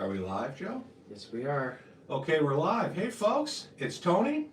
Are we live, Joe? Yes, we are. Okay, we're live. Hey, folks, it's Tony.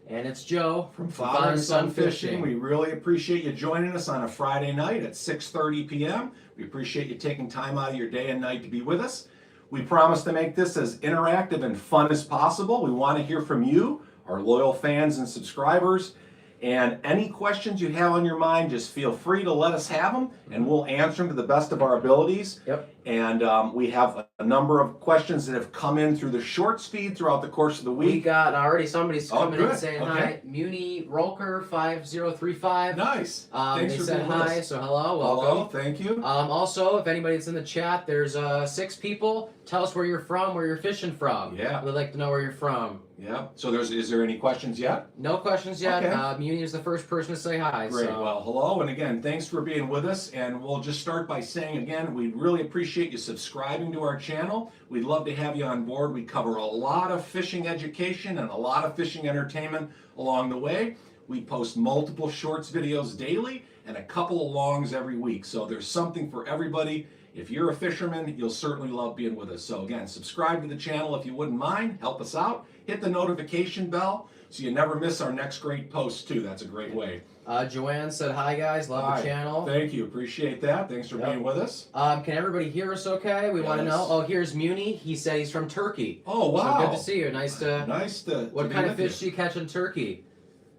And it's Joe From Father and Son Fishing. We really appreciate you joining us on a Friday night at 6:30 p.m. We appreciate you taking time out of your day and night to be with us. We promise to make this as interactive and fun as possible. We want to hear from you, our loyal fans and subscribers. And any questions you have on your mind, just feel free to let us have them, and we'll answer them to the best of our abilities. Yep. And we have a number of questions that have come in through the shorts feed throughout the course of the We week. got already somebody's coming in good. saying Okay. hi. Muni Rolker 5035. Nice. They Thanks for said being with hi, us. so hello, Hello, welcome. thank you. Also, if anybody's in the chat, there's 6 people. Tell us where you're from, where you're fishing from. Yeah. We'd like to know where you're from. Yeah. So is there any questions yet? No questions yet. Okay. Muni is the first person to say hi. Great. So. Well, hello, and again, thanks for being with us. And we'll just start by saying again, we really appreciate you subscribing to our channel. We'd love to have you on board. We cover a lot of fishing education and a lot of fishing entertainment along the way. We post multiple shorts videos daily and a couple of longs every week. So there's something for everybody. If you're a fisherman, you'll certainly love being with us. So again, subscribe to the channel if you wouldn't mind. Help us out. Hit the notification bell so you never miss our next great post too. That's a great way. Joanne said hi, guys. Love Hi. the channel. Thank you. Appreciate that. Thanks for being with us. Can everybody hear us okay? We want to Yes. know. Oh, here's Muni. He said he's from Turkey. Oh, wow. So good to see you. Nice to. Nice to What be kind of with fish do you catch in Turkey?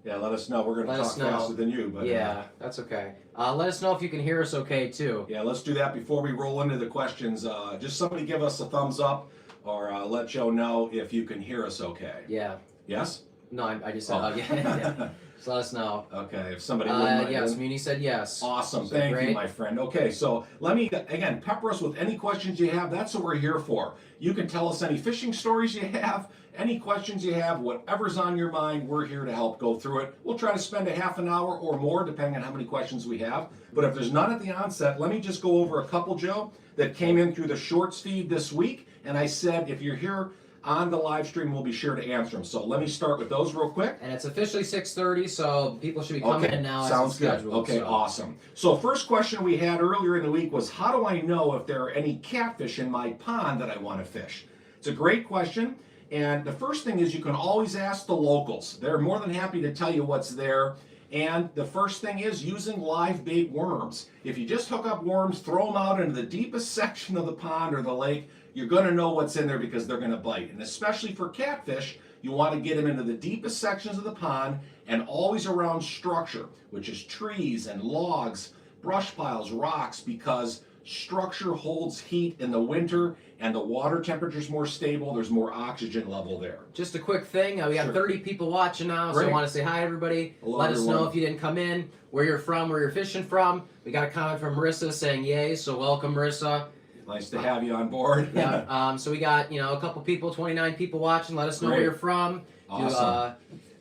Yeah, let us know. We're going to Let talk us know. faster than you. But Yeah, that's okay. Let us know if you can hear us okay too. yeah, let's do that before we roll into the questions. Just somebody give us a thumbs up or let Joe know if you can hear us okay. Yeah. Yes? No, I just said yeah. yeah. Just let us know. Okay, if somebody wouldn't mind. Yes, Muni said yes. Awesome. So Thank great. you, my friend. Okay, so let me, again, pepper us with any questions you have. That's what we're here for. You can tell us any fishing stories you have, any questions you have, whatever's on your mind, we're here to help go through it. We'll try to spend a half an hour or more, depending on how many questions we have. But if there's none at the onset, let me just go over a couple, Joe, that came in through the shorts feed this week. And I said, if you're here on the live stream, we'll be sure to answer them. So let me start with those real quick. And it's officially 6:30, so people should be coming in now. Sounds as good. scheduled, Okay, so. awesome. So first question we had earlier in the week was, how do I know if there are any catfish in my pond that I want to fish? It's a great question. And the first thing is you can always ask the locals. They're more than happy to tell you what's there. And the first thing is using live bait worms. If you just hook up worms, throw them out into the deepest section of the pond or the lake, you're going to know what's in there because they're going to bite. And especially for catfish, you want to get them into the deepest sections of the pond and always around structure, which is trees and logs, brush piles, rocks, because structure holds heat in the winter and the water temperature is more stable. There's more oxygen level there. Just a quick thing. We got Sure. 30 people watching now, so Great. I want to say hi, everybody. Hello, Let us know everyone. if you didn't come in, where you're from, where you're fishing from. We got a comment from Marissa saying yay, so welcome, Marissa. Nice to have you on board. Yeah. So we got a couple people, 29 people watching. Let us know Great. where you're from. Awesome.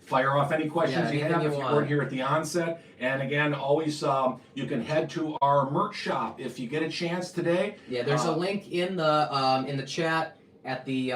Fire off any questions you anything have you if you want. weren't here at the onset. And again, always you can head to our merch shop if you get a chance today. Yeah, there's a link in the chat at the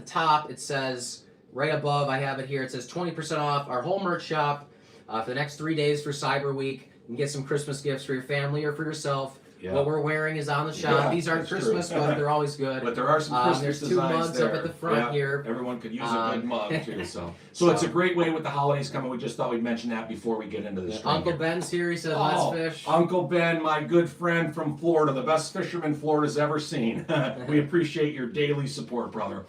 top. It says right above. I have it here. It says 20% off our whole merch shop for the next 3 days for Cyber Week. You can get some Christmas gifts for your family or for yourself. Yeah. What we're wearing is on the shop. Yeah, These aren't that's Christmas, true. but they're always good. But there are some Christmas there's 2 designs mugs there. up at the front Yeah, here. Everyone could use a good mug too. So So- it's a great way with the holidays coming. We just thought we'd mention that before we get into the stream. Uncle here. Ben's here. He says, Oh, let's fish. Uncle Ben, my good friend from Florida, the best fisherman Florida's ever seen. We appreciate your daily support, brother.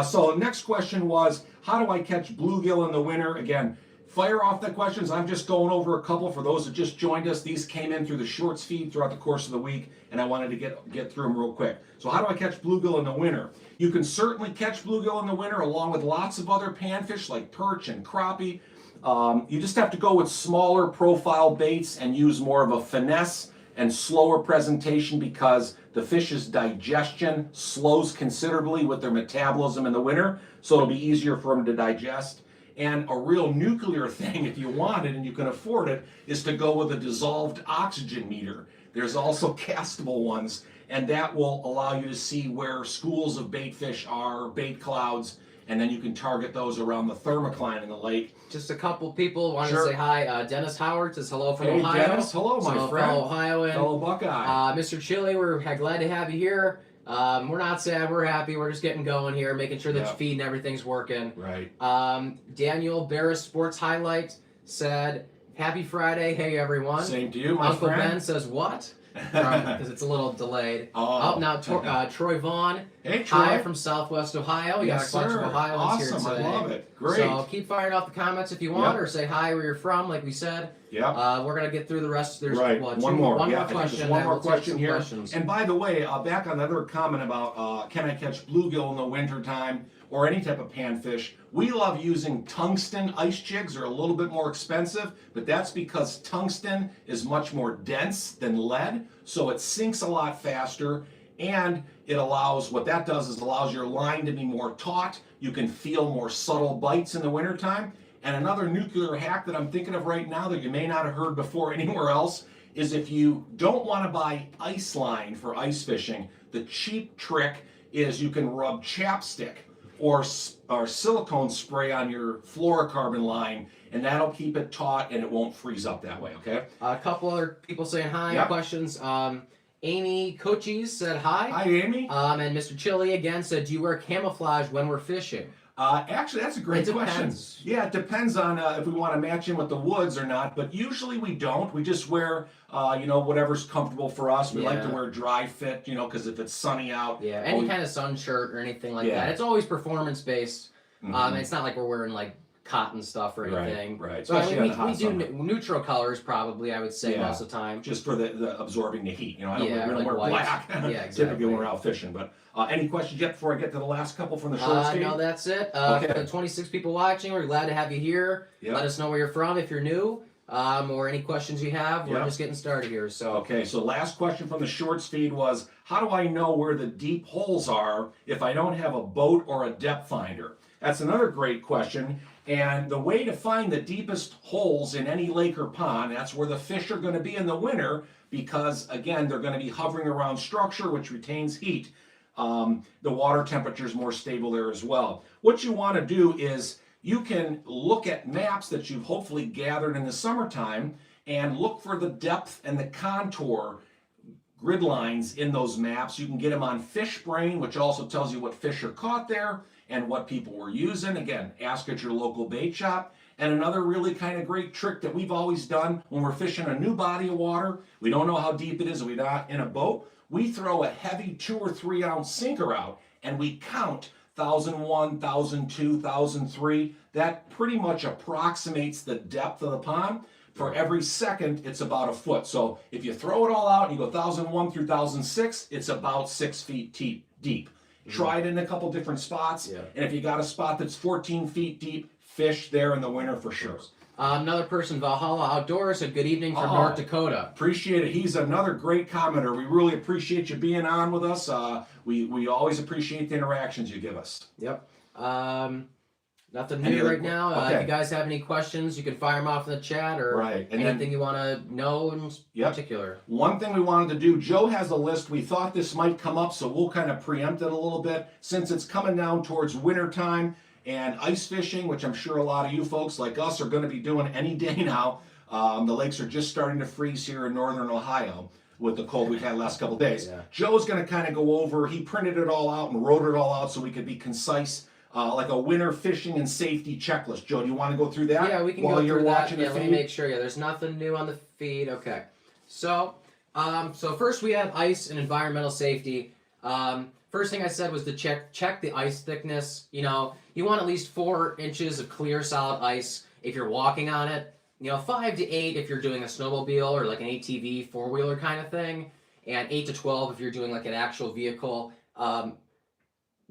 So next question was, how do I catch bluegill in the winter? Again, fire off the questions. I'm just going over a couple for those that just joined us. These came in through the shorts feed throughout the course of the week, and I wanted to get through them real quick. So how do I catch bluegill in the winter? You can certainly catch bluegill in the winter along with lots of other panfish like perch and crappie. You just have to go with smaller profile baits and use more of a finesse and slower presentation because the fish's digestion slows considerably with their metabolism in the winter, so it'll be easier for them to digest. And a real nuclear thing, if you want it and you can afford it, is to go with a dissolved oxygen meter. There's also castable ones, and that will allow you to see where schools of bait fish are, bait clouds, and then you can target those around the thermocline in the lake. Just a couple people wanted Sure. to say hi. Dennis Howard says hello from Hey, Ohio. Dennis. Hello, my So, friend. fellow Ohioan. Fellow Buckeye. Mr. Chile, we're glad to have you here. We're not sad. We're happy. We're just getting going here, making sure that Yep. your feed and everything's working. Right. Daniel Barris Sports Highlight said, "Happy Friday. Hey, everyone." Same to you, my Uncle friend. Ben says, "What?" Because it's a little delayed. Oh. Now Troy Vaughn. Hey, Troy. Hi from Southwest Ohio. You Yes, got a bunch sir. of Ohioans here Awesome. today. I love it. Great. So keep firing off the comments if you want, Yep. or say hi where you're from, like we said. Yep. We're gonna get through the rest. There's Right. what, One more. One Yeah, more I think question. there's one then more we'll take question some here. questions. And by the way, back on another comment about can I catch bluegill in the wintertime or any type of panfish, we love using tungsten ice jigs. They're a little bit more expensive, but that's because tungsten is much more dense than lead, so it sinks a lot faster. And it allows, what that does is allows your line to be more taut. You can feel more subtle bites in the wintertime. And another nuclear hack that I'm thinking of right now that you may not have heard before anywhere else is if you don't want to buy ice line for ice fishing, the cheap trick is you can rub chapstick or silicone spray on your fluorocarbon line, and that'll keep it taut and it won't freeze up that way, okay? A couple other people saying hi. Yep. Questions. Amy Cochise said hi. Hi, Amy. And Mr. Chili again said, "Do you wear camouflage when we're fishing?" Actually, that's a great It question. depends. Yeah, it depends on if we want to match in with the woods or not, but usually we don't. We just wear, whatever's comfortable for us. We like to Yeah. wear dry fit, because if it's sunny out. Yeah, any kind of sun shirt or anything like Yeah. that. It's always performance based. Mhm. It's not like we're wearing like cotton stuff or anything. Right. So I Especially mean, on the we hot do summer. neutral colors probably. I would say Yeah. most of the time. Just for the absorbing the heat. I don't, Yeah, we don't like wear white. black. Yeah, exactly. Typically when we're out fishing. But any questions yet before I get to the last couple from the short feed? No, that's it. Okay. For the 26 people watching, we're glad to have you here. Yep. Let us know where you're from if you're new, or any questions you have. We're Yep. just getting started here. So Okay, so last question from the shorts feed was, how do I know where the deep holes are if I don't have a boat or a depth finder? That's another great question. And the way to find the deepest holes in any lake or pond, that's where the fish are going to be in the winter because, again, they're going to be hovering around structure, which retains heat. The water temperature is more stable there as well. What you want to do is you can look at maps that you've hopefully gathered in the summertime and look for the depth and the contour grid lines in those maps. You can get them on FishBrain, which also tells you what fish are caught there and what people were using. Again, ask at your local bait shop. And another really kind of great trick that we've always done when we're fishing a new body of water, we don't know how deep it is, we're not in a boat, we throw a heavy 2 or 3 ounce sinker out and we count 1,001, 1,002, 1,003. That pretty much approximates the depth of the pond. For every second, it's about a foot. So if you throw it all out and you go 1,001 through 1,006, it's about 6 feet deep. Try it in a couple different spots. Yeah. And if you got a spot that's 14 feet deep, fish there in the winter for sure. Another person, Valhalla Outdoors, said, "Good evening from North Dakota." Appreciate it. He's another great commenter. We really appreciate you being on with us. We always appreciate the interactions you give us. Yep. Nothing Any new other right now. okay. If you guys have any questions, you can fire them off in the chat or Right. And anything then you want to know in Yep. particular. one thing we wanted to do, Joe has a list. We thought this might come up, so we'll kind of preempt it a little bit. Since it's coming down towards winter time and ice fishing, which I'm sure a lot of you folks like us are going to be doing any day now. The lakes are just starting to freeze here in northern Ohio with the cold we've had the last couple days. Yeah. Joe's going to kind of go over, he printed it all out and wrote it all out so we could be concise, like a winter fishing and safety checklist. Joe, do you want to go through that? Yeah, we can while go you're through that. watching Yeah, the let me feed? make sure. Yeah, there's nothing new on the feed. Okay. So first we have ice and environmental safety. First thing I said was to check the ice thickness. You want at least 4 inches of clear solid ice if you're walking on it. 5 to 8 if you're doing a snowmobile or like an ATV 4-wheeler kind of thing, and 8 to 12 if you're doing like an actual vehicle.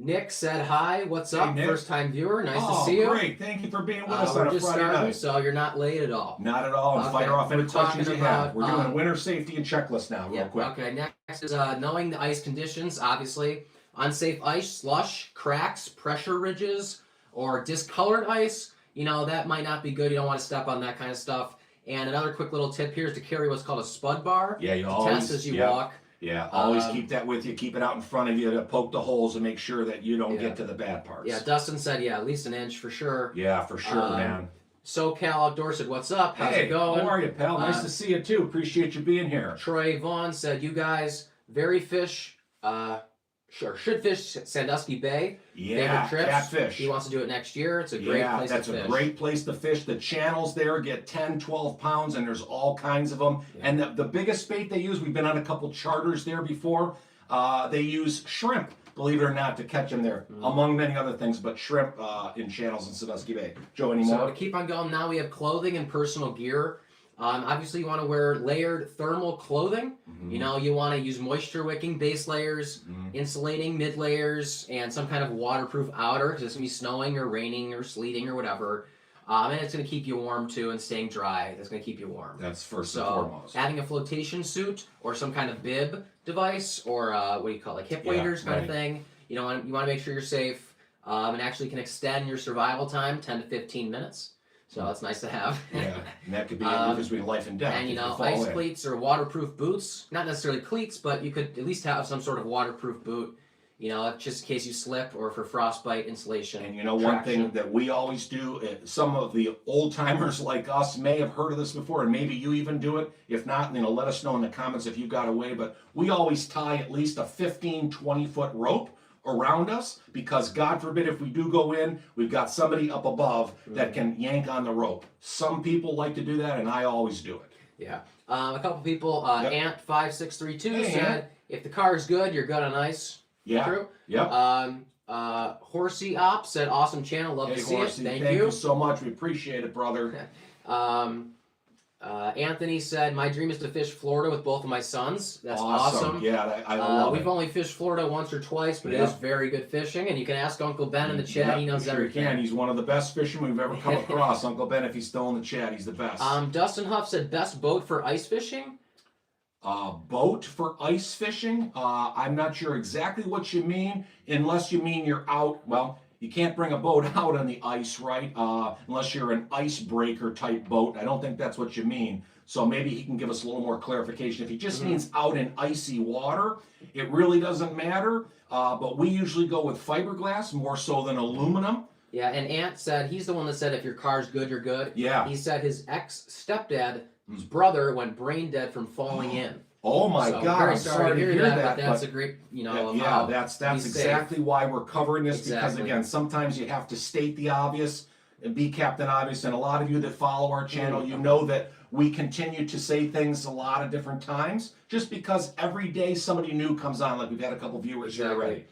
Nick said hi. What's up? Nick. First time viewer. Nice to see you. Great. Thank you for being with us on We're a just Friday starting, night. so you're not late at all. Not at all. And Okay, fire off any we're questions you talking have. about, We're doing winter safety and checklist now, real quick. Okay, next is knowing the ice conditions, obviously. Unsafe ice, slush, cracks, pressure ridges, or discolored ice. That might not be good. You don't want to step on that kind of stuff. And another quick little tip here is to carry what's called a spud bar. Yeah, you to always test as you yeah, walk. Yeah, always keep that with you. Keep it out in front of you to poke the holes and make sure that you don't get to the bad parts. Yeah, Dustin said, at least an inch for sure. Yeah, for sure, man. SoCal Outdoor said, "What's up? How's it going? How are you, pal? Nice to see you too. Appreciate you being here. Troy Vaughn said, "You guys, very fish, Sure. Should fish Sandusky Bay. Yeah, Favorite trips. catfish. He wants to do it next year. It's a great place to fish. That's a great place to fish. The channels there get 10, 12 pounds, and there's all kinds of them. Yeah. And the biggest bait they use, we've been on a couple charters there before, they use shrimp, believe it or not, to catch them there, among many other things, but shrimp in channels in Sandusky Bay. Joe, any So more? to keep on going, now we have clothing and personal gear. Obviously, you want to wear layered thermal clothing. You know, you want to use moisture wicking base layers, insulating mid layers, and some kind of waterproof outer because it's going to be snowing or raining or sleeting or whatever. And it's going to keep you warm too, and staying dry. That's going to keep you warm. That's first and So foremost. adding a flotation suit or some kind of bib device or what do you call it, like hip waders kind of thing. You want to make sure you're safe and actually can extend your survival time 10 to 15 minutes. So it's nice to have. Yeah, and that could be between life and death. And if you fall ice in. cleats or waterproof boots. Not necessarily cleats, but you could at least have some sort of waterproof boot. You know, just in case you slip or for frostbite insulation. And you know, one thing that we always do, some of the old timers like us may have heard of this before, and maybe you even do it. If not, you know, let us know in the comments if you got away. But we always tie at least a 15, 20-foot rope around us, because God forbid if we do go in, we've got somebody up above that can yank on the rope. Some people like to do that, and I always do it. Yeah. A couple people, Ant5632 Hey, said, Ant. if the car is good, you're good on ice. Yeah. True. Yep. Horsey Op said, awesome channel, love to see Horsey, it. Thank you you. so much. We appreciate it, brother. Anthony said, my dream is to fish Florida with both of my sons. That's awesome. Yeah, I love We've it. only fished Florida once or twice, but it is very good fishing, and you can ask Uncle Ben in the chat. He knows everything. Sure can. He's one of the best fishermen we've ever come across. Uncle Ben, if he's still in the chat, he's the best. Dustin Huff said, best boat for ice fishing? Boat for ice fishing? I'm not sure exactly what you mean, unless you mean you're out. Well, you can't bring a boat out on the ice, right? Unless you're an icebreaker type boat. I don't think that's what you mean. So maybe he can give us a little more clarification. If he just means out in icy water, it really doesn't matter. But we usually go with fiberglass more so than aluminum. Yeah, and Ant said, he's the one that said if your car's good, you're good. Yeah. He said his ex-stepdad's brother went brain dead from falling in. Oh my So, God! very I'm sorry to hear that. but that's a great, you know. Yeah, that's be exactly why we're covering this, because Exactly. again, sometimes you have to state the obvious and be Captain Obvious. And a lot of you that follow our channel, you know that we continue to say things a lot of different times, just because every day somebody new comes on. Like we've had a couple viewers here already.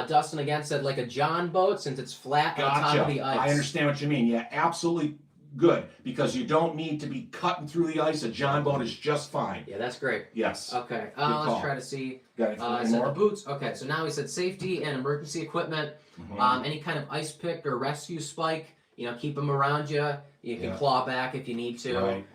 Dustin again said like a John boat since it's flat on top of the ice. I understand what you mean. Yeah, absolutely good, because you don't need to be cutting through the ice. A John boat is just fine. Yeah, that's great. Yes. Okay, call. let's try to see. Got any Said more? the boots. Okay, so now he said safety and emergency equipment. Any kind of ice pick or rescue spike. You know, keep them around you. You can claw back if you need to. Right.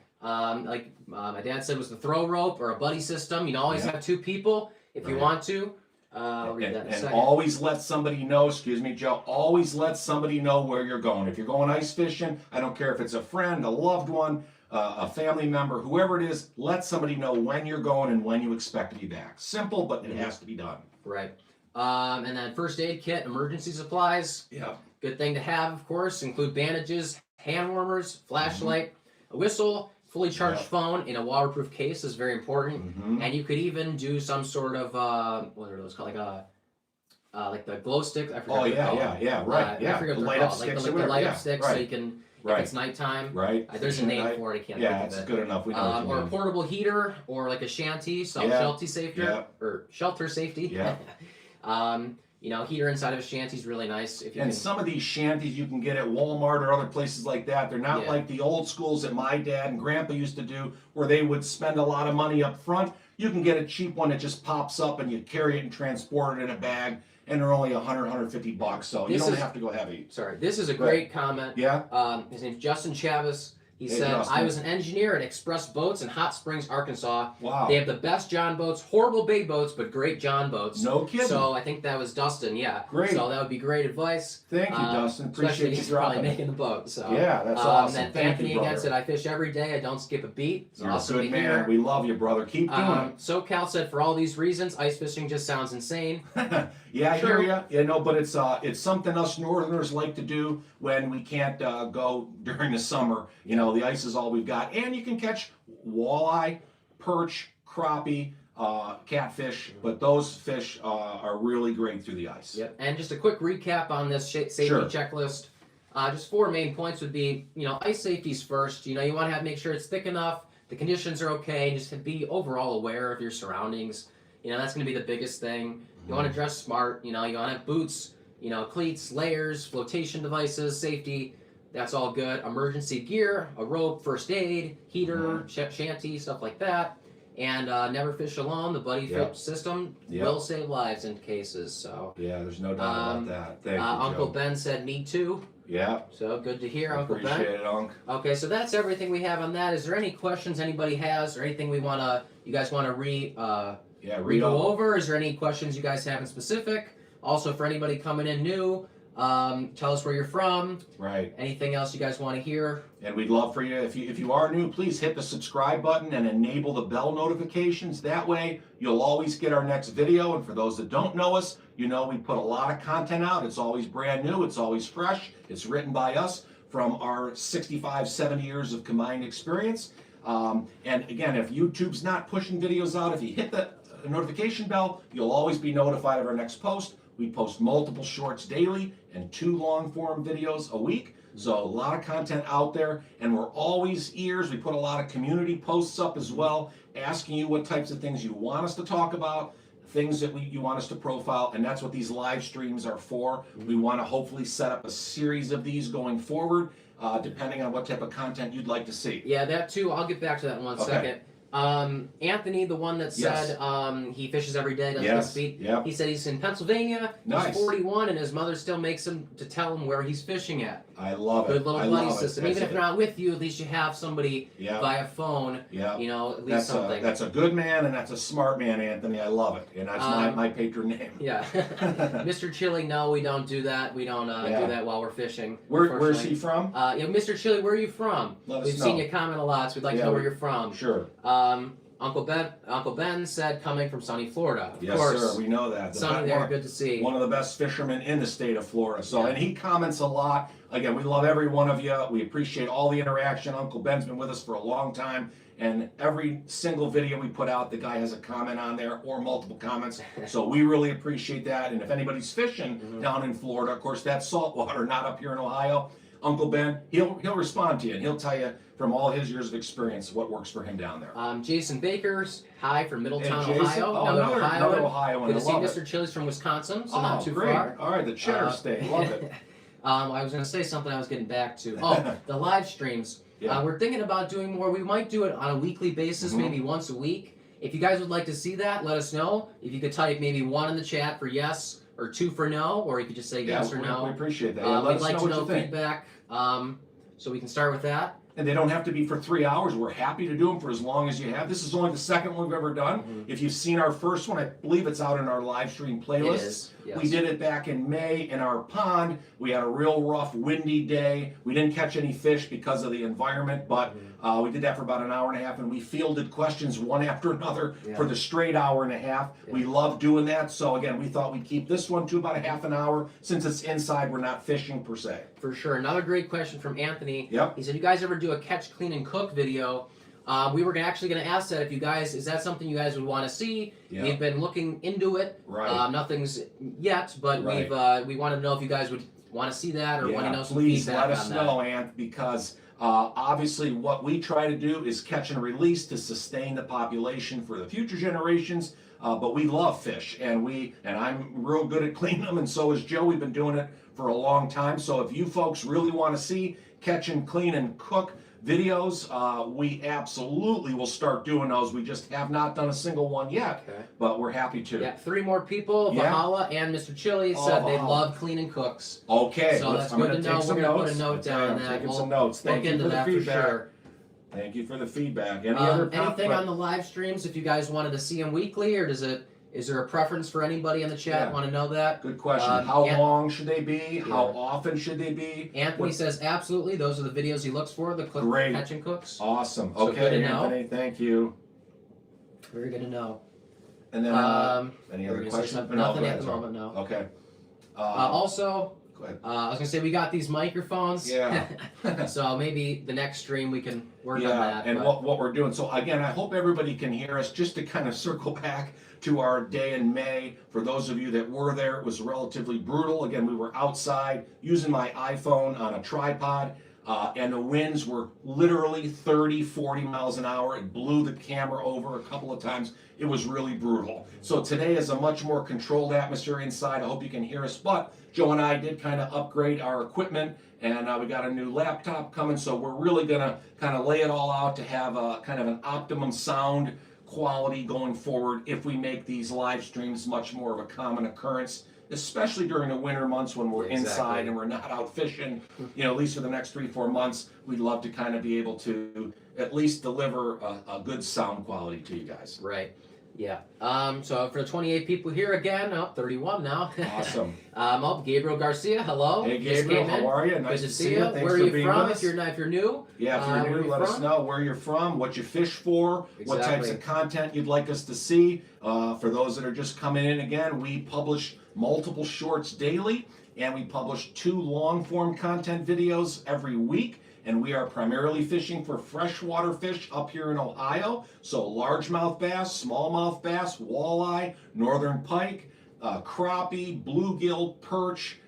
Like my dad said, was the throw rope or a buddy system. You know, always have two people if you want to. I'll read that in a And second. always let somebody know, excuse me, Joe, always let somebody know where you're going. If you're going ice fishing, I don't care if it's a friend, a loved one, a family member, whoever it is, let somebody know when you're going and when you expect to be back. Simple, but it has to be done. Right. And then first aid kit, emergency supplies. Yeah. Good thing to have, of course. Include bandages, hand warmers, flashlight, a whistle, fully charged phone in a waterproof case is very important. And you could even do some sort of what are those called? Like the glow sticks. I forgot. Oh yeah, right. I forget what they're light up called. sticks Like or the whatever. light Yeah, up sticks, right. so you can. Right. If it's nighttime. Right. There's a name for it. I can't Yeah, think of it's it. good enough. We know what you Or a mean. portable heater, or like a shanty, shelter safety, or shelter safety. Yeah. You know, heater inside of a shanty is really nice. If you And can. some of these shanties you can get at Walmart or other places like that. They're not like the old schools that my dad and grandpa used to do, where they would spend a lot of money up front. You can get a cheap one that just pops up and you carry it and transport it in a bag, and they're only $100-$150. So you don't have to go heavy. Sorry, this is a great comment. Yeah. His name's Justin Chavez. He Hey, said, Justin. I was an engineer at Express Boats in Hot Springs, Arkansas. Wow. They have the best John boats, horrible bay boats, but great John boats. No kidding. So I think that was Dustin, yeah. Great. So that would be great advice. Thank you, Dustin. Especially Appreciate you he's probably dropping it. making the boat. So Yeah, that's awesome. Then Thank Anthony you, again brother. said, I fish every day. I don't skip a beat. It's You're awesome a good to man. hear. We love you, brother. Keep doing it. SoCal said, for all these reasons, ice fishing just sounds insane. Yeah, I Sure. hear you. You know, but it's something us Northerners like to do when we can't go during the summer. You know, the ice is all we've got, and you can catch walleye, perch, crappie, catfish, but those fish are really great through the ice. Yep. And just a quick recap on this safety checklist. Just 4 main points would be, ice safety's first. You want to make sure it's thick enough, the conditions are okay, and just to be overall aware of your surroundings. That's going to be the biggest thing. You want to dress smart. You want to have boots, cleats, layers, flotation devices, safety. That's all good. Emergency gear, a rope, first aid, heater, shanty, stuff like that. And never fish alone. The buddy fish system will save lives in cases. So yeah, there's no doubt about that. Thank you, Uncle Joe. Ben said me too. Yeah. So good to hear, Uncle Ben. Appreciate it, Unc. Okay, so that's everything we have on that. Is there any questions anybody has, or anything you guys want to go over? Is there any questions you guys have in specific? Also, for anybody coming in new, tell us where you're from. Right. Anything else you guys want to hear? And we'd love for you, if you are new, please hit the subscribe button and enable the bell notifications. That way, you'll always get our next video. And for those that don't know us, we put a lot of content out. It's always brand new. It's always fresh. It's written by us from our 65, 70 years of combined experience. And again, if YouTube's not pushing videos out, if you hit the notification bell, you'll always be notified of our next post. We post multiple shorts daily and 2 long-form videos a week. So a lot of content out there, and we're always ears. We put a lot of community posts up as well, asking you what types of things you want us to talk about, things that you want us to profile, and that's what these live streams are for. We want to hopefully set up a series of these going forward, depending on what type of content you'd like to see. Yeah, that too. I'll get back to that in one second. Anthony, the one that said he fishes every day, doesn't miss a beat. Yep. He said he's in Pennsylvania. Nice. He's 41, and his mother still makes him to tell him where he's fishing at. I love it. Good little buddy system. That's Even if they're not with you, at least you have somebody via phone. Yeah. At least something. That's a good man, and that's a smart man, Anthony. I love it, and that's my patron name. Yeah. Mr. Chili, no, we don't do that. We don't do that while we're fishing. Where's he from? Mr. Chili, where are you from? We've seen you comment a lot, so we'd like to know where you're from. Sure. Uncle Ben said coming from sunny Florida. Of Yes, course. sir. We know that. Sunny there, good to see. One of the best fishermen in the state of Florida. So, and he comments a lot. Again, we love every one of you. We appreciate all the interaction. Uncle Ben's been with us for a long time, and every single video we put out, the guy has a comment on there or multiple comments. So we really appreciate that. And if anybody's fishing down in Florida, of course, that's saltwater, not up here in Ohio. Uncle Ben, he'll respond to you, and he'll tell you from all his years of experience what works for him down there. Jason Baker's hi from Middletown, Jason, Ohio. Another Ohioan. Good to see Mr. Chili's from Wisconsin, so not too far. All right, the cheddar state, love it. I was going to say something I was getting back to. Oh, the live streams. We're thinking about doing more. We might do it on a weekly basis, maybe once a week. If you guys would like to see that, let us know. If you could type maybe 1 in the chat for yes, or 2 for no, or you could just say yes or no. We appreciate that. We'd like to know feedback, so we can start with that. And they don't have to be for 3 hours. We're happy to do them for as long as you have. This is only the second one we've ever done. If you've seen our first one, I believe it's out in our live stream playlist. It is, yes. We did it back in May in our pond. We had a real rough, windy day. We didn't catch any fish because of the environment, but we did that for about an hour and a half, and we fielded questions one after another for the straight hour and a half. We love doing that. So again, we thought we'd keep this one to about a half an hour. Since it's inside, we're not fishing per se. For sure. Another great question from Anthony. Yep. He said, you guys ever do a catch, clean, and cook video? We were actually going to ask that if you guys, is that something you guys would want to see? We've been looking into it. Right. Nothing's yet, but we wanted to know if you guys would want to see that or want to know some please feedback let us know, Ant, because obviously what we try to do is catch and release to sustain the population for the future generations. But we love fish, and I'm real good at cleaning them, and so is Joe. We've been doing it for a long time. So if you folks really want to see catch and clean and cook videos, we absolutely will start doing those. We just have not done a single one yet, but we're happy to. Yeah, 3 more people, Valhalla and Mr. Chili, said they love clean and cooks. Okay, so that's good to know. We're going to put a note down on that. Taking some notes. Thank you for the feedback. For sure. Thank you for the feedback. Anything on the live streams, if you guys wanted to see them weekly, or is there a preference for anybody in the chat? Want to know that? Good question. How long should they be? How often should they be? Anthony says absolutely. Those are the videos he looks for, the catch and cooks. Awesome. So okay, Anthony, thank you. Very good to know. And then any other questions? Nothing at the moment, no. Okay. Also, Go ahead. I was gonna say we got these microphones. Yeah. So maybe the next stream we can work on Yeah, that. and but- what we're doing. So again, I hope everybody can hear us. Just to kind of circle back to our day in May. For those of you that were there, it was relatively brutal. Again, we were outside using my iPhone on a tripod. And the winds were literally 30, 40 miles an hour. It blew the camera over a couple of times. It was really brutal. So today is a much more controlled atmosphere inside. I hope you can hear us. But Joe and I did kind of upgrade our equipment, and we got a new laptop coming. So we're really going to kind of lay it all out to have a kind of an optimum sound quality going forward if we make these live streams much more of a common occurrence, especially during the winter months when we're inside and we're not out fishing. You know, at least for the next 3-4 months, we'd love to kind of be able to at least deliver a good sound quality to you guys. Right. Yeah. So for the 28 people here again, 31 now. Awesome. Gabriel Garcia, hello. Hey Just Gabriel, came in. how are you? Nice Good to see you. Thanks Where are for you being from? with us. If you're new. Yeah, if you're new, let us know where you're from, what you fish for, what types Exactly. of content you'd like us to see. For those that are just coming in again, we publish multiple shorts daily, and we publish 2 long-form content videos every week. And we are primarily fishing for freshwater fish up here in Ohio. So largemouth bass, smallmouth bass, walleye, northern pike, crappie, bluegill, perch,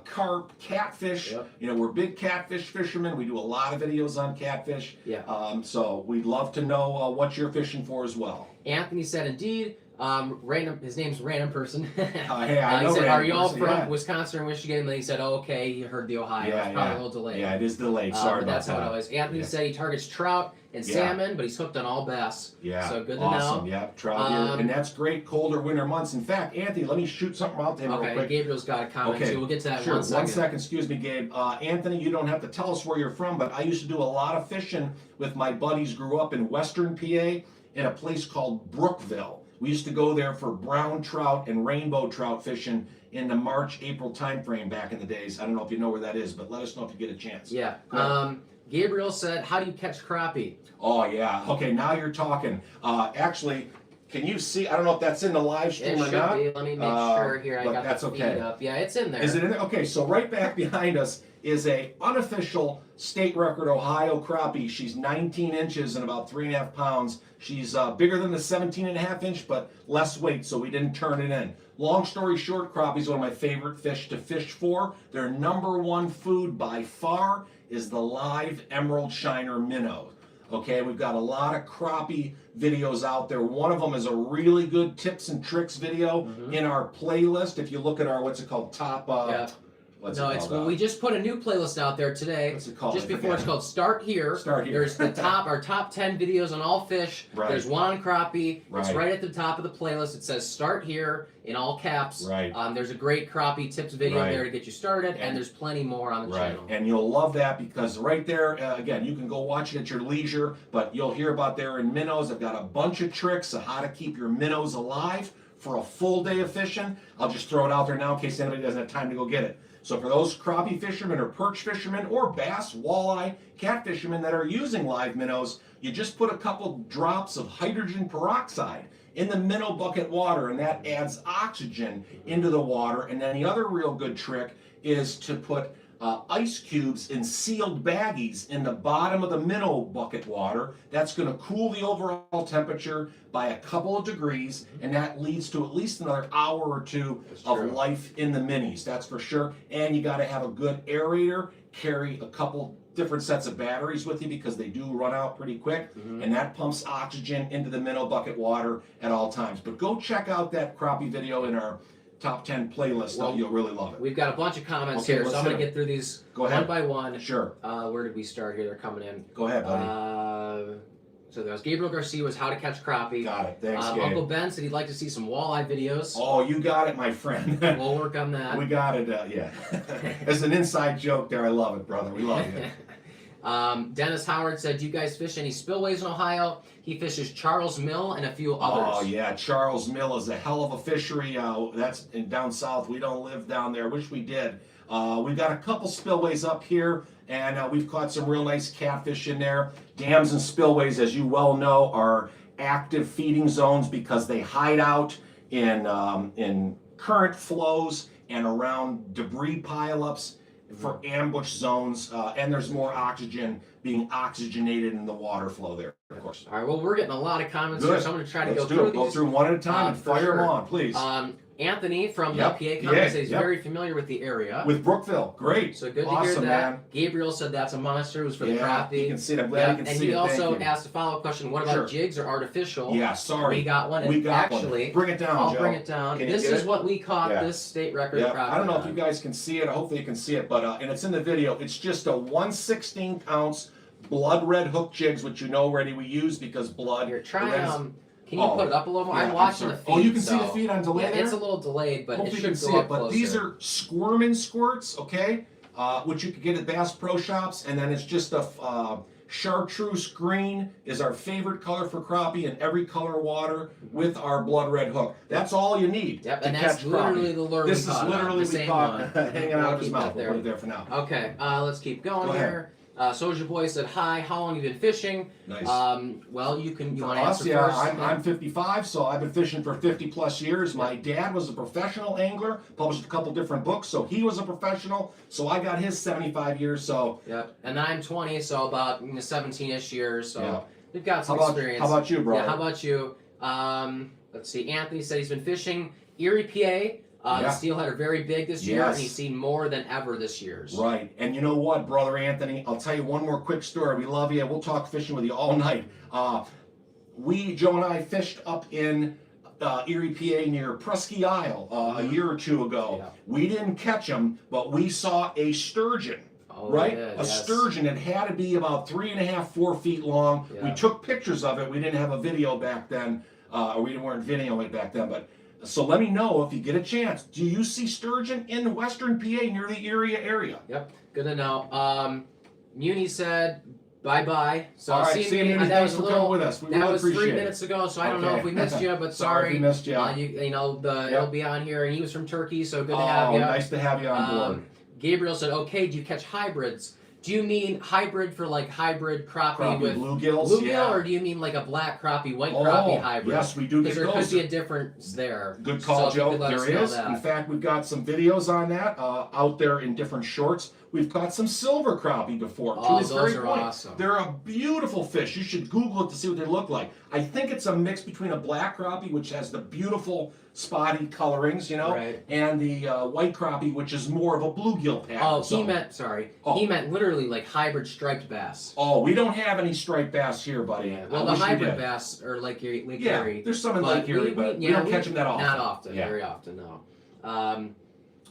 carp, catfish. Yep. You know, we're big catfish fishermen. We do a lot of videos on catfish. Yeah. So we'd love to know what you're fishing for as well. Anthony said, indeed. Random. His name's Random Person. Hey, I know he said, Random "Are you all Person, from yeah. Wisconsin or Michigan?" And then he said, "Oh, okay." He heard the Ohio. Yeah, It's probably yeah. a little delayed. Yeah, it is delayed. Sorry but about that's that. how it was. Anthony Yeah. said he targets trout and Yeah. salmon, but he's hooked on all bass. Yeah, So good to awesome. know. Yeah, trout here, and that's great. Colder winter months. In fact, Anthony, let me shoot something out there real Okay, quick. Gabriel's got a comment Okay, too. We'll get to that Sure, in 1 second. 1 second. Excuse me, Gabe. Anthony, you don't have to tell us where you're from, but I used to do a lot of fishing with my buddies. Grew up in Western PA in a place called Brookville. We used to go there for brown trout and rainbow trout fishing in the March, April timeframe back in the days. I don't know if you know where that is, but let us know if you get a chance. Yeah. Go ahead. Gabriel said, "How do you catch crappie?" Oh, yeah. Okay, now you're talking. Actually, can you see? I don't know if that's in the live It stream or should not. be. Let me make sure here. I but got that's the okay. feed up. Yeah, it's in there. Is it in there? Okay, so right back behind us is a unofficial state record Ohio crappie. She's 19 inches and about 3.5 pounds. She's bigger than the 17.5 inch, but less weight, so we didn't turn it in. Long story short, crappie is one of my favorite fish to fish for. Their #1 food by far is the live emerald shiner minnow. Okay, we've got a lot of crappie videos out there. One of them is a really good tips and tricks video in our playlist. If you look at our, what's it called, top, Yeah. what's No, it it's called? well, we just put a new playlist out there today. What's it called? Just I before forget. it's called Start Here. Start Here. There's our top 10 videos on all fish. Right. There's one on crappie. It's Right. right at the top of the playlist. It says Start Here in all caps. Right. There's a great crappie tips video Right. there to get you started, and And- there's plenty more on the Right, channel. and you'll love that because right there, again, you can go watch it at your leisure, but you'll hear about there in minnows. I've got a bunch of tricks of how to keep your minnows alive for a full day of fishing. I'll just throw it out there now in case anybody doesn't have time to go get it. So for those crappie fishermen or perch fishermen or bass, walleye, cat fishermen that are using live minnows, you just put a couple drops of hydrogen peroxide in the minnow bucket water, and that adds oxygen into the water. And then the other real good trick is to put ice cubes in sealed baggies in the bottom of the minnow bucket water. That's going to cool the overall temperature by a couple of degrees, and that leads to at least another hour or two of true. life in the minis, that's for sure. And you got to have a good aerator, carry a couple different sets of batteries with you because they do run out pretty quick, and that pumps oxygen into the minnow bucket water at all times. But go check out that crappie video in our top 10 playlist. Well, You'll really love it. We've got a bunch of comments Okay, here, so let's I'm going hit to 'em. get through these Go ahead. one by one. Sure. Where did we start here? They're coming in. Go ahead, buddy. So there was Gabriel Garcia was how to catch crappie. Got it. Thanks, Gabe. Uncle Ben said he'd like to see some walleye videos. Oh, you got it, my friend. We'll work on that. We got it, yeah. It's an inside joke there. I love it, brother. We love you. Dennis Howard said, "Do you guys fish any spillways in Ohio?" He fishes Charles Mill and a few others. Oh, yeah. Charles Mill is a hell of a fishery. That's in down south. We don't live down there. Wish we did. We've got a couple spillways up here, and we've caught some real nice catfish in there. Dams and spillways, as you well know, are active feeding zones because they hide out in current flows and around debris pileups for ambush zones, and there's more oxygen being oxygenated in the water flow there, of course. All right, well, we're getting a lot of comments Good. here, so I'm going to try to Let's go do through it. Go these. through them one at a time and for fire sure. them on, please. Anthony from Yep, the PA comments says he's yep. very familiar with the area. With Brookville, great. So good to Awesome, hear that. man. Gabriel said that's a monster. It was for the Yeah, you crappie. can see it. I'm glad you can And see he it. also Thank you. asked a follow-up question, what about Sure. jigs or artificial? Yeah, sorry. We got one. And We got actually, one. Bring it down, I'll Joe. bring it down. Can you This get is it? what we caught Yeah. this state record Yeah, crappie I don't know if on. you guys can see it. Hopefully you can see it, but and it's in the video. It's just a 1/16 ounce blood red hook jigs, which you know already we use because blood. Here, try the red is- can you put it up a little more? yeah, I'm watching sorry. the feed. Oh, you can see so- the feed on delay Yeah, there? it's a little delayed, but Hopefully it you can should see go it. up But closer. these are squirming squirts, okay? Which you can get at Bass Pro Shops, and then it's just a chartreuse green is our favorite color for crappie in every color water with our blood red hook. That's all you need Yep, to and catch that's literally crappie. the lure This we is caught. literally the we same caught one. hanging out We'll of his keep mouth. that We'll there. put it there for now. Okay, let's keep going Go ahead. here. Soulja Boy said, hi, how long have you been fishing? Nice. Well, you For want to us, answer yeah, first? I'm 55, so I've been fishing for 50 plus years. My dad was a professional angler, published a couple different books, so he was a professional. So I got his 75 years. So Yep, and I'm 20, so about 17-ish years. So Yeah. we've got some experience. how about you, bro? Yeah, how about you? Let's see. Anthony said he's been fishing Erie, PA. The Yeah. steelhead are very big this year, Yes. and he's seen more than ever this year. Right, and you know what, brother Anthony? I'll tell you one more quick story. We love you. We'll talk fishing with you all night. Joe and I fished up in Erie, PA, near Presque Isle a year or two ago. Yeah. We didn't catch them, but we saw a sturgeon. Oh, Right? yeah, A yes. sturgeon. It had to be about 3.5, 4 feet long. Yeah. We took pictures of it. We didn't have a video back then, or we weren't videoing it back then. But so let me know if you get a chance. Do you see sturgeon in Western PA near the area? Yep, good to know. Muni said bye-bye. So All right, see you, Muni. that Thanks was for a coming little, with us. We that really was appreciate 3 it. minutes ago, so I don't know Okay. if we missed you, but Sorry if we missed you. you know, Yep. it'll be on here, and he was from Turkey, so good to have Oh, you. nice to have you on board. Gabriel said, okay, do you catch hybrids? Do you mean hybrid for like hybrid crappie, Crappie with bluegills, bluegill, yeah. or do you mean like a black crappie, white crappie hybrid? Yes, we do get Because there those. could be a difference there. Good So call, if you Joe. could let us There know is. that. In fact, we've got some videos on that out there in different shorts. We've caught some silver crappie before. Oh, to this those very are point. awesome. They're a beautiful fish. You should Google it to see what they look like. I think it's a mix between a black crappie, which has the beautiful spotty colorings, you know, Right. and the white crappie, which is more of a bluegill pattern. Oh, So- he meant literally like hybrid striped bass. Oh, we don't have any striped bass here, buddy. Yeah. I Well, the wish we hybrid did. bass are like Lake Yeah, Erie. there's some in but Lake Erie, but we yeah, don't catch them that often. Not often, Yeah. very often, no.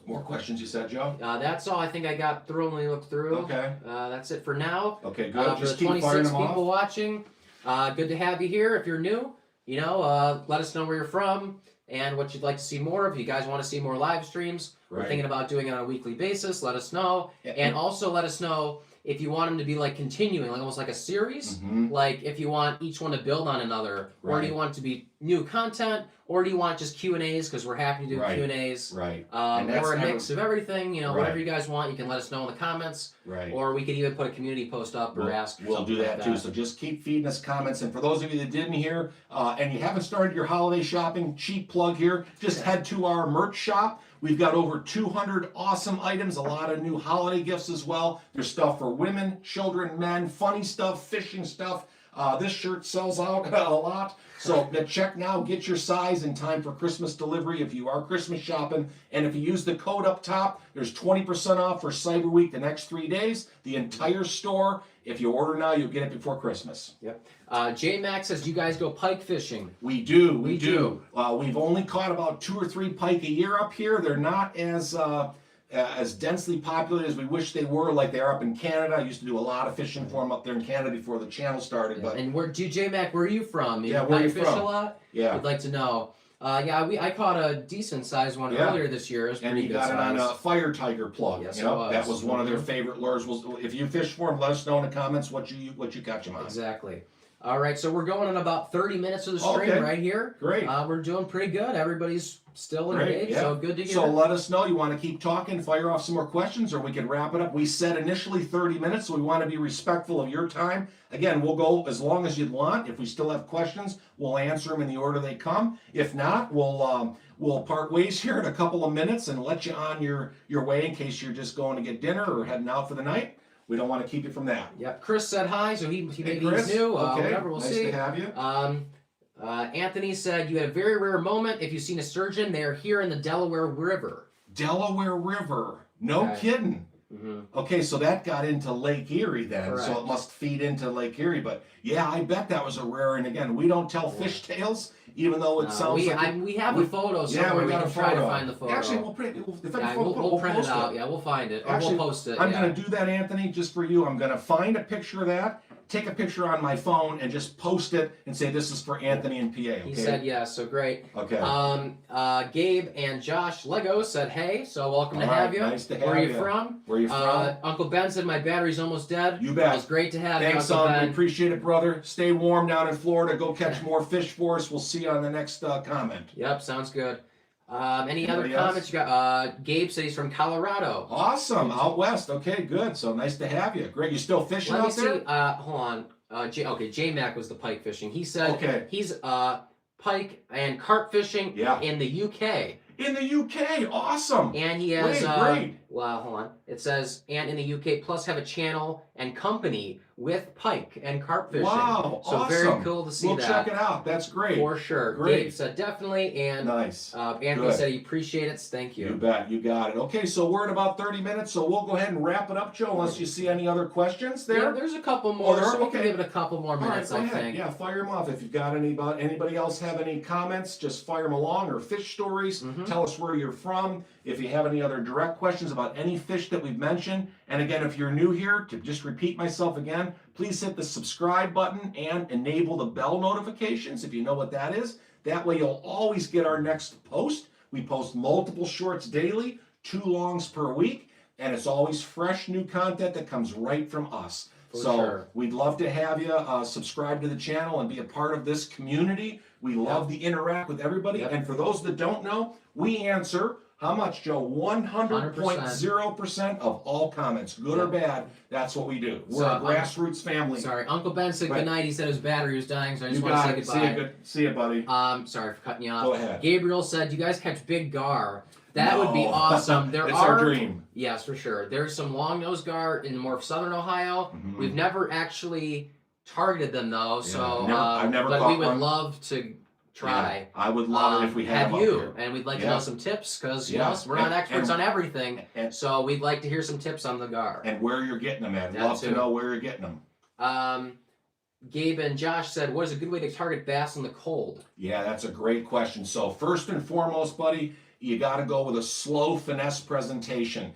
More questions, you said, Joe? That's all I think I got through when we looked through. Okay. That's it for now. Okay, good. For Just the keep firing 26 them people off. watching, good to have you here. If you're new, you know, let us know where you're from and what you'd like to see more of. If you guys want to see more live streams, we're Right. thinking about doing it on a weekly basis. Let us know. Yeah. And also let us know if you want them to be like continuing, like almost like a series. Mhm. Like if you want each one to build on another, or do Right. you want it to be new content, or do you want just Q&As, because we're happy to do Right. Q&As. Right. And that's Or a never- mix of everything, you know, whatever Right. you guys want, you can let us know in the comments. Right. Or we could even put a community post up or ask. or We'll something do like that too. So just keep feeding us comments. And for those of you that didn't hear and you haven't started your holiday shopping, cheap plug here, just head to our merch shop. We've got over 200 awesome items, a lot of new holiday gifts as well. There's stuff for women, children, men, funny stuff, fishing stuff. This shirt sells out a lot. So check now, get your size in time for Christmas delivery if you are Christmas shopping. And if you use the code up top, there's 20% off for Cyber Week the next 3 days. The entire store. If you order now, you'll get it before Christmas. Yep. J Max says, "Do you guys go pike fishing?" We do. We do. We've only caught about 2 or 3 pike a year up here. They're not as densely populated as we wish they were, like they are up in Canada. I used to do a lot of fishing for them up there in Canada before the channel started. But And J Mac, where are you from? Yeah, where are you fish from? a lot? yeah, We'd like to know. I caught a decent sized one Yeah. earlier this year. It was and pretty you good got it on size. a fire tiger plug. Yes, you know, it was. that was one of their favorite lures. If you fish for them, let us know in the comments what you catch them on. Exactly. All right, so we're going in about 30 minutes of the stream right here. Great. We're doing pretty good. Everybody's still engaged, yeah. so good to hear. So let us know. You want to keep talking, fire off some more questions, or we can wrap it up. We said initially 30 minutes, so we want to be respectful of your time. Again, we'll go as long as you'd want. If we still have questions, we'll answer them in the order they come. If not, we'll part ways here in a couple of minutes and let you on your way in case you're just going to get dinner or heading out for the night. We don't want to keep you from that. Yep. Chris said hi, so maybe Chris, he's new. okay. Whatever, we'll see. Nice to have you. Anthony said, you had a very rare moment. If you've seen a surgeon, they are here in the Delaware River. Delaware River. No kidding. Mm-hmm. Okay, so that got into Lake Erie then, Correct. so it must feed into Lake Erie. But yeah, I bet that was a rare. And again, we don't tell fish tales, even though it sounds like we have a photo somewhere. we got can a try to photo. find the photo. Actually, we'll print it. We'll print it out. Yeah, we'll find it. Or Actually, we'll post it. I'm going to do that, Anthony, just for you. I'm going to find a picture of that, take a picture on my phone, and just post it and say this is for Anthony and PA. Okay? He said yes, so great. Okay. Gabe and Josh Lego said hey, so welcome to All right, have you. nice to have Where are you you. from? Where are you from? Uncle Ben said my battery's almost dead. You bet. It was great to have Thanks, you, Uncle son. We Ben. appreciate it, brother. Stay warm down in Florida. Go catch more fish for us. We'll see you on the next comment. Yep, sounds good. Any other Anybody else? comments you got? Gabe said he's from Colorado. Awesome. Out west. Okay, good. So nice to have you. Great. You still fishing Let me out there? see. Hold on. J-Mac was the pike fishing. He said he's pike and carp fishing in the UK. In the UK. Awesome. And he has Great. well, hold on. It says and in the UK plus have a channel and company with pike and carp fishing. Wow. So awesome. very cool to see we'll that. check it out. That's great. For sure. Great. Gabe said definitely, and nice. Anthony Good. said he appreciates it. Thank you. You bet. You got it. Okay, so we're at about 30 minutes, so we'll go ahead and wrap it up, Joe, unless you see any other questions there. Yeah, there's a couple more, there are? so we Okay. can give it a couple more minutes, All right, I go ahead. think. Yeah, fire them off. If you've got anybody else have any comments, just fire them along, or fish stories. Mm-hmm. Tell us where you're from. If you have any other direct questions about any fish that we've mentioned. And again, if you're new here, to just repeat myself again, please hit the subscribe button and enable the bell notifications if you know what that is. That way you'll always get our next post. We post multiple shorts daily, 2 longs per week, and it's always fresh new content that comes right from us. So we'd love to have you subscribe to the channel and be a part of this community. We love to interact with everybody. And for those that don't know, we answer, how much, Joe? 100.0% of all comments, good or bad. That's what we do. We're a grassroots family. Sorry, Uncle Ben said goodnight. He said his battery was dying, so I just You want to got say it. goodbye. See you, buddy. Sorry for cutting you off. Go ahead. Gabriel said, "You guys catch big gar? That would be awesome." There it's are our dream. Yes, for sure. There's some long-nosed gar in more southern Ohio. Mm-hmm. We've never actually targeted them though, so I've never but caught we would one. love to try. Yeah, I would love it if we had have them you, up here. and we'd like to know some tips because you Yeah. know we're not experts and- on everything, and- so we'd like to hear some tips on the gar. And where you're getting them at. That Love too. to know where you're getting them. Gabe and Josh said, "What is a good way to target bass in the cold?" Yeah, that's a great question. So first and foremost, buddy, you got to go with a slow finesse presentation.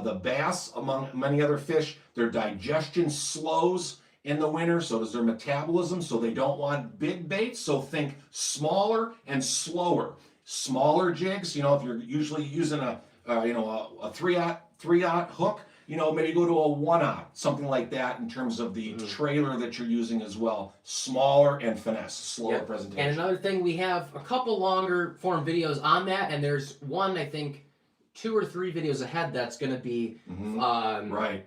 The bass, among many other fish, their digestion slows in the winter, so does their metabolism, so they don't want big baits, so think smaller and slower. Smaller jigs, you know, if you're usually using a 3/0 hook, you know, maybe go to a 1/0, something like that in terms of the trailer that you're using as well. Smaller and finesse, slower presentation. And another thing, we have a couple longer form videos on that, and there's one, I think, 2 or 3 videos ahead that's going to be right.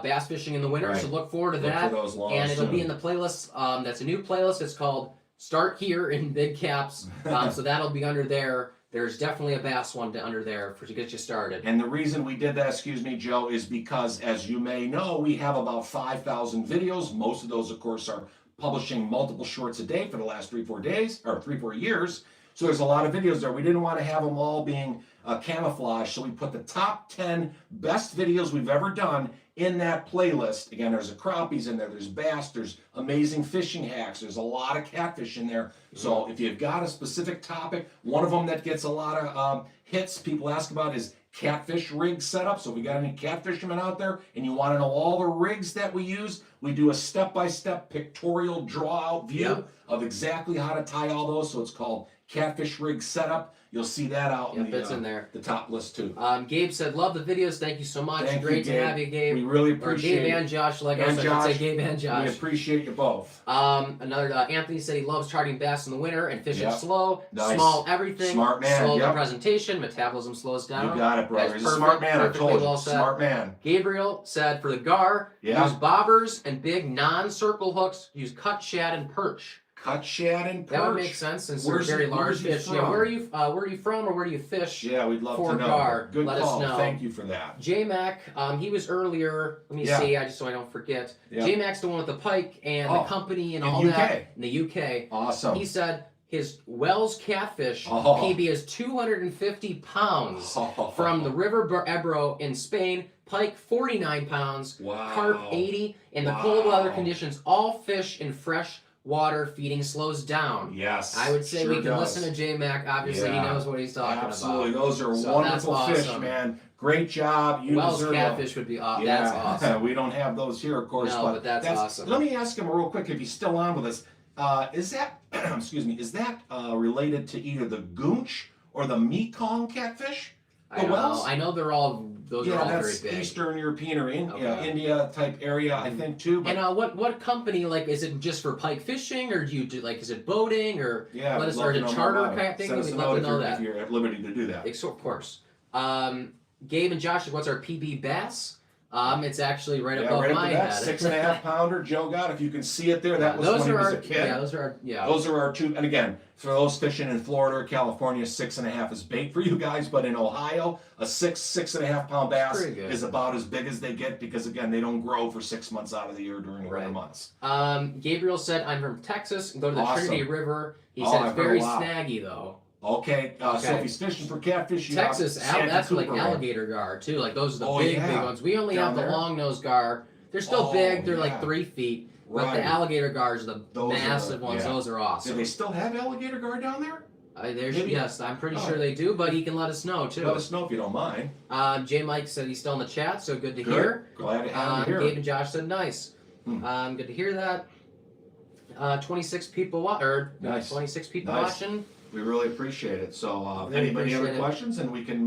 Bass fishing in the winter, so look forward to that. For those longs and it'll be soon. in the playlist. That's a new playlist. It's called Start Here in big caps. So that'll be under there. There's definitely a bass one under there to get you started. And the reason we did that, excuse me, Joe, is because, as you may know, we have about 5,000 videos. Most of those, of course, are publishing multiple shorts a day for the last 3-4 days, or 3-4 years. So there's a lot of videos there. We didn't want to have them all being camouflaged, so we put the top 10 best videos we've ever done in that playlist. Again, there's a crappies in there, there's bass, there's amazing fishing hacks, there's a lot of catfish in there. So if you've got a specific topic, one of them that gets a lot of hits people ask about is catfish rig setup. So if we got any catfishermen out there and you want to know all the rigs that we use, we do a step-by-step pictorial draw out view of exactly how to tie all those. So it's called catfish rig setup. You'll see that out Yep, in the, it's in there. the top list too. Gabe said, love the videos. Thank you so much. Thank you, Great to Gabe. have you, Gabe. We really Or appreciate Gabe it. and Josh, like I And said, I should say Gabe and Josh. We appreciate you both. Another Anthony said he loves charting bass in the winter and fishing slow, Nice. small everything, Smart man. slow Yep. presentation, metabolism slows down. You got it, brother. That's He's a smart man. I perfectly told you. well said. Smart man. Gabriel said for the gar, Yeah. use bobbers and big non-circle hooks. Use cut shad and perch. Cut shad and perch. That would make sense since they're Where's very he- large where's he fish. Yeah, from? where are you from, or where do you fish? Yeah, we'd love for to know. gar. Good Let us call. know. Thank you for that. J Mac, he was earlier. Let me Yeah. see, so I don't forget. Yeah. J Mac's the one with the pike and the company and in all UK. that in the UK. Awesome. He said his Wells catfish Oh. PB is 250 pounds from the River Ebro in Spain. Pike 49 pounds. Wow. Carp 80. In the cold weather conditions, all fish in fresh water feeding slows down. Yes. I would say sure we can does. listen to J Mac. Obviously, he Yeah. knows what he's talking Absolutely. about. Those are So wonderful that's fish, awesome. man. Great job. You Wells deserve catfish would be awesome. Yeah. That's awesome. We don't have those here, of course. No, but that's awesome. Let me ask him real quick if he's still on with us. Is that, excuse me, is that related to either the goonch or the Mekong catfish? I don't know. I know they're all those are all very that's big. Eastern European or Okay. India type area, I think too. But And what company, like, is it just for pike fishing, or do you do, like, is it boating, or yeah, let us we'd love start to a know more charter about it. kind of thing? Send us We'd a love note to if know you're- that. if you're at liberty to do that. Of course. Gabe and Josh, what's our PB bass? It's actually right above right up my to that head. 6.5 pounder Joe got. If you can see it there, that was those when he are was our, a kid. Yeah, those are our, Those are our two. And again, for those fishing in Florida or California, 6.5 is bait for you guys. But in Ohio, a 6.5 pound bass pretty good. is about as big as they get because again, they don't grow for 6 months out of the year during the winter Right. months. Gabriel said, I'm from Texas and go to the Awesome. Trinity River. He Oh, said I've it's heard very a lot. snaggy, though. Okay, so Okay. if he's fishing for catfish, you Texas, got Santa that's like Cooper. alligator gar, too. Like, those are the Oh, big yeah. ones. We only Down have the there? long nose gar. They're still Oh, big. They're yeah. like 3 feet. But Right. the alligator gars are the Those are massive the- ones. yeah. Those are Do awesome. they still have alligator gar down there? Maybe? Yes, I'm pretty Oh. sure they do, but he can let us know, too. Let us know if you don't mind. J Mike said he's still in the chat, so good to Good. hear. Glad to have you Gabe here. and Josh said nice. Hmm. Good to hear that. 26 people Nice. 26 people Nice. watching. We really appreciate it. So, Really anybody other appreciate it. questions, and we can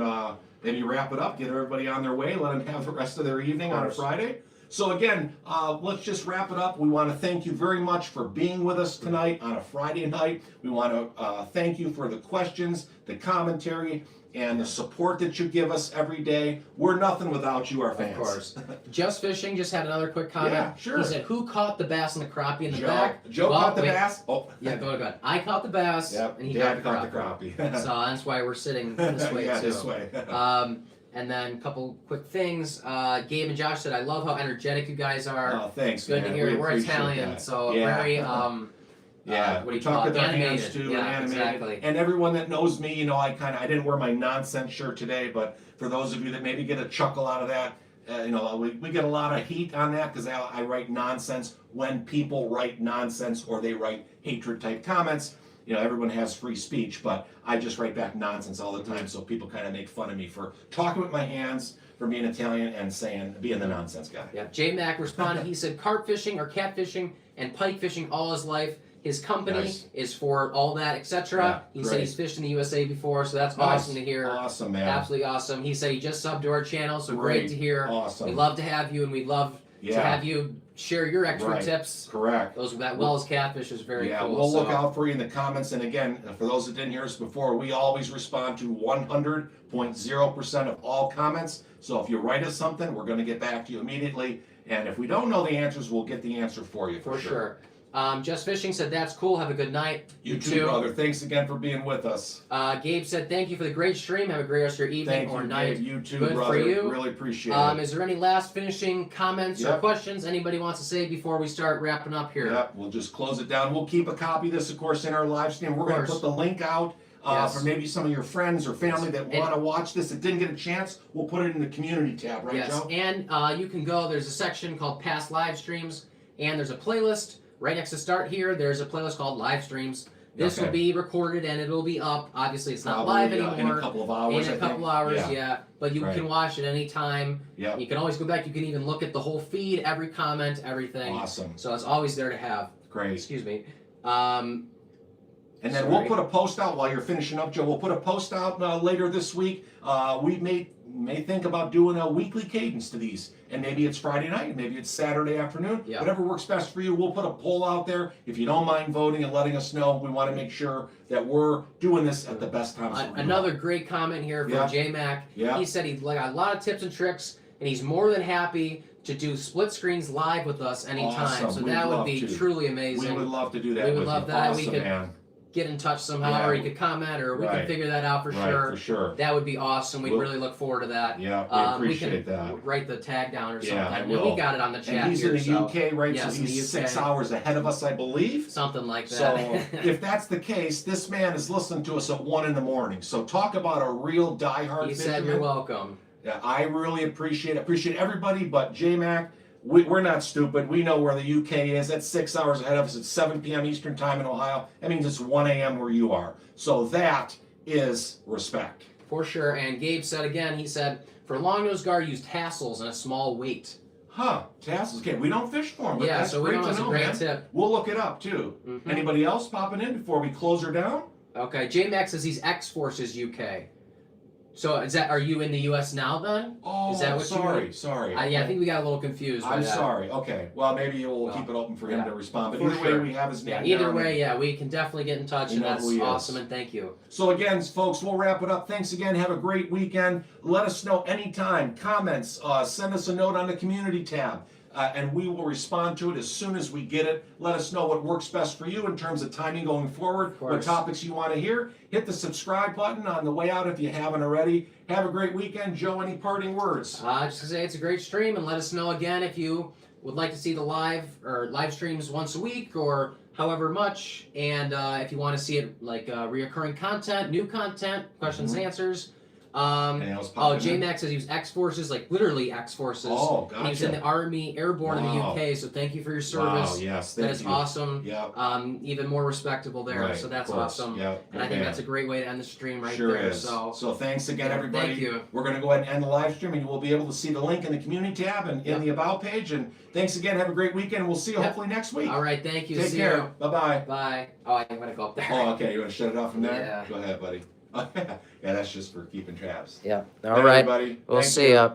maybe wrap it up, get everybody on their way, let them have the rest of their evening on a course. Friday. So again, let's just wrap it up. We want to thank you very much for being with us tonight on a Friday night. We want to thank you for the questions, the commentary, and the support that you give us every day. We're nothing without you, our fans. Of course. Just Fishing just had another quick comment. Yeah, sure. He said, who caught the bass and the crappie in the back? Joe Well, caught the wait. bass. Oh, Yeah, go ahead. I caught the bass, Yep. and he Dad caught caught the crappie. So that's why we're sitting this way, yeah, too. this way. And then a couple quick things. Gabe and Josh said, I love how energetic you guys are. Oh, thanks, Good man. to hear. We We're appreciate Italian, that. so Yeah. very Yeah, what do we you call talk it? with our Animated. hands too, Yeah, and animated. exactly. And everyone that knows me, you know, I didn't wear my nonsense shirt today, but for those of you that maybe get a chuckle out of that, you know, we get a lot of heat on that because I write nonsense when people write nonsense or they write hatred type comments. You know, everyone has free speech, but I just write back nonsense all the time, so people kind of make fun of me for talking with my hands, for being Italian, and being the nonsense guy. Yeah, J Mac responded. He said carp fishing or catfishing and pike fishing all his life. His company Nice. is for all that, etc. Yeah, He said great. he's fished in the USA before, so that's Nice. awesome to hear. Awesome, man. Absolutely awesome. He said he just subbed to our channel, so great to hear. Awesome. We'd love to have you, and we'd love to Yeah. have you share your extra Right. tips. Correct. That Wells catfish is very Yeah, cool. we'll look so- out for you in the comments. And again, for those that didn't hear us before, we always respond to 100.0% of all comments. So if you write us something, we're going to get back to you immediately. And if we don't know the answers, we'll get the answer for you. For sure. Just Fishing said, that's cool. Have a good night. You too, brother. Thanks again for being with us. Gabe said, thank you for the great stream. Have a great rest of your evening Thank or you, night. Dave. You too, Good brother. for you. Really appreciate it. Is there any last finishing comments or Yep. questions anybody wants to say before we start wrapping up here? Yep, we'll just close it down. We'll keep a copy of this, of course, in our live stream. We're going to course. put the link out Yes. for maybe some of your friends or family that want to watch this that didn't get a chance. We'll put it in the community tab, right, Yes, Joe? and you can go, there's a section called past live streams, and there's a playlist right next to start here. There's a playlist called live streams. This Okay. will be recorded and it'll be up. Obviously, it's not Probably, live anymore. in a couple of hours, In a I couple think. hours, yeah. But you Right. can watch it anytime. Yeah. You can always go back. You can even look at the whole feed, every comment, everything. Awesome. So it's always there to have. Great. Excuse me. And then we'll put a post out while you're finishing up, Joe. We'll put a post out later this week. We may think about doing a weekly cadence to these, and maybe it's Friday night, maybe it's Saturday afternoon. Yeah. Whatever works best for you. We'll put a poll out there. If you don't mind voting and letting us know, we want to make sure that we're doing this at the best times. Another great comment here from J-Mac. Yeah. He said he'd like a lot of tips and tricks, and he's more than happy to do split screens live with us anytime. Awesome. So that would be truly amazing. We would love to do that. We would love that. Awesome, we could man. get in touch somehow, or you could comment, or we could figure that out for sure. For sure. That would be awesome. We'd really look forward to that. Yeah, we appreciate that. Write the tag down or something. Yeah, I And will. we got it on the chat. And he's here, in the UK, right? Yes, so in the he's UK. 6 hours ahead of us, I believe. Something like that. So if that's the case, this man is listening to us at 1 a.m. So talk about a real diehard. He said you're welcome. Yeah, I really appreciate everybody, but J-Mac, we're not stupid. We know where the UK is. That's 6 hours ahead of us. It's 7 p.m. Eastern time in Ohio. That means it's 1 a.m. where you are. So that is respect. For sure. And Gabe said again, he said, for long-nosed gar, use tassels and a small weight. Huh, tassels. Okay, we don't fish for them, but Yeah, that's so we great know to it's a know, great man. tip. We'll look it up, too. Mm-hmm. Anybody else popping in before we close her down? Okay, J-Max says he's X-Forces UK. So are you in the U.S. now then? Oh, is that what sorry. Yeah, I think we got a little confused by I'm that. sorry. Okay. Well, maybe we'll keep it open for him to respond. But For either sure. way, we have his name. Either way, we can definitely get in touch, and that's who he awesome, is. and thank you. So again, folks, we'll wrap it up. Thanks again. Have a great weekend. Let us know anytime. Comments. Send us a note on the community tab. And we will respond to it as soon as we get it. Let us know what works best for you in terms of timing going forward, what topics you want to hear. Hit the subscribe button on the way out if you haven't already. Have a great weekend. Joe, any parting words? Just to say it's a great stream, and let us know again if you would like to see the live streams once a week or however much, and if you want to see it like reoccurring content, new content, questions and answers. J-Max says he was X-Forces, like literally X-Forces. Oh, gotcha. And he was in the Army, airborne in the UK, so thank you for your service. Wow, yes, that is awesome. Yeah. Even more respectable there, so that's awesome. Yep. And I think that's a great way to end the stream right sure there. Is. So thanks again, everybody. Thank you. We're going to go ahead and end the live stream, and you will be able to see the link in the community tab and in the About page. And thanks again. Have a great weekend. We'll see you hopefully next week. All right, thank you. Take see care. you. Bye-bye. Bye. Oh, I'm going to go up there. Oh, okay. You want to shut it off from there? Yeah. Go ahead, buddy. Yeah, that's just for keeping tabs. Yeah. All right, everybody. We'll see you.